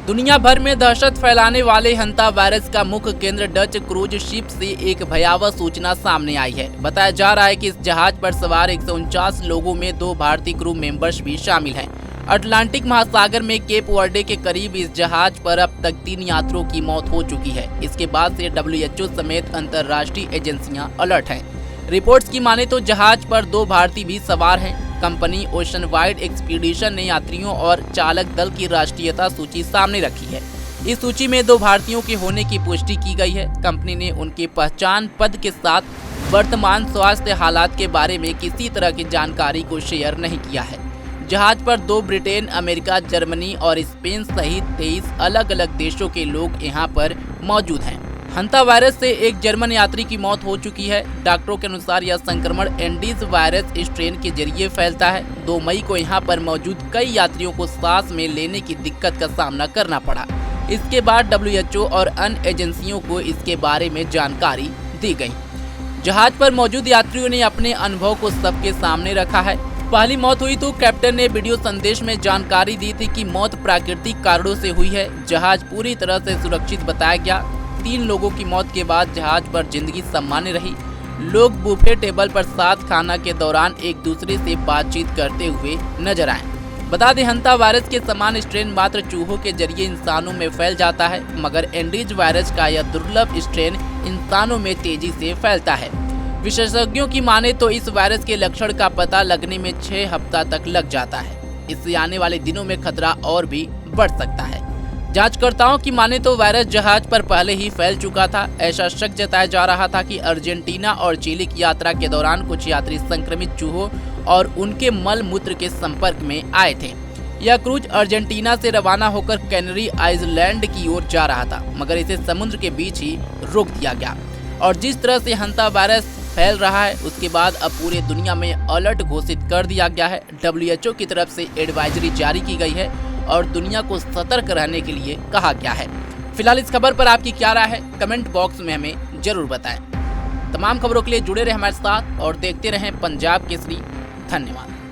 दुनिया भर में दहशत फैलाने वाले हंता वायरस का मुख्य केंद्र डच क्रूज शिप से एक भयावह सूचना सामने आई है। बताया जा रहा है कि इस जहाज पर सवार 149 लोगों में 2 भारतीय क्रू मेंबर्स भी शामिल हैं। अटलांटिक महासागर में केप वर्डे के करीब इस जहाज पर अब तक 3 यात्रियों की मौत हो चुकी है। इसके बाद से WHO समेत अंतर्राष्ट्रीय एजेंसियां अलर्ट हैं। रिपोर्ट्स की माने तो जहाज पर 2 भारतीय भी सवार हैं। कंपनी ओशन वाइड एक्सपीडिशन ने यात्रियों और चालक दल की राष्ट्रीयता सूची सामने रखी है। इस सूची में 2 भारतीयों के होने की पुष्टि की गई है। कंपनी ने उनके पहचान पद के साथ वर्तमान स्वास्थ्य हालात के बारे में किसी तरह की जानकारी को शेयर नहीं किया है। जहाज पर 2 ब्रिटेन, अमेरिका, जर्मनी और स्पेन सहित 23 अलग अलग देशों के लोग यहाँ पर मौजूद हैं। हंता वायरस से एक जर्मन यात्री की मौत हो चुकी है। डॉक्टरों के अनुसार यह संक्रमण एंडीज वायरस स्ट्रेन के जरिए फैलता है। 2 मई को यहाँ पर मौजूद कई यात्रियों को सांस में लेने की दिक्कत का सामना करना पड़ा। इसके बाद WHO और अन्य एजेंसियों को इसके बारे में जानकारी दी गई। जहाज पर मौजूद यात्रियों ने अपने अनुभव को सबके सामने रखा है। पहली मौत हुई तो कैप्टन ने वीडियो संदेश में जानकारी दी थी कि मौत प्राकृतिक कारणों से हुई है। जहाज पूरी तरह से सुरक्षित बताया गया। 3 लोगों की मौत के बाद जहाज पर जिंदगी सामान्य रही। लोग बुफे टेबल पर साथ खाना के दौरान एक दूसरे से बातचीत करते हुए नजर आए। बता दें, हंता वायरस के समान स्ट्रेन मात्र चूहों के जरिए इंसानों में फैल जाता है, मगर एंडीज वायरस का यह दुर्लभ स्ट्रेन इंसानों में तेजी से फैलता है। विशेषज्ञों की माने तो इस वायरस के लक्षण का पता लगने में 6 हफ्ता तक लग जाता है। इससे आने वाले दिनों में खतरा और भी बढ़ सकता है। जांचकर्ताओं की माने तो वायरस जहाज पर पहले ही फैल चुका था। ऐसा शक जताया जा रहा था कि अर्जेंटीना और चिली की यात्रा के दौरान कुछ यात्री संक्रमित चूहों और उनके मल मूत्र के संपर्क में आए थे। यह क्रूज अर्जेंटीना से रवाना होकर कैनरी आइलैंड की ओर जा रहा था, मगर इसे समुद्र के बीच ही रोक दिया गया। और जिस तरह से हंता वायरस फैल रहा है, उसके बाद अब पूरे दुनिया में अलर्ट घोषित कर दिया गया है। WHO की तरफ से एडवाइजरी जारी की गई है और दुनिया को सतर्क रहने के लिए कहा गया है। फिलहाल इस खबर पर आपकी क्या राय है, कमेंट बॉक्स में हमें जरूर बताएं। तमाम खबरों के लिए जुड़े रहें हमारे साथ और देखते रहें पंजाब केसरी। धन्यवाद।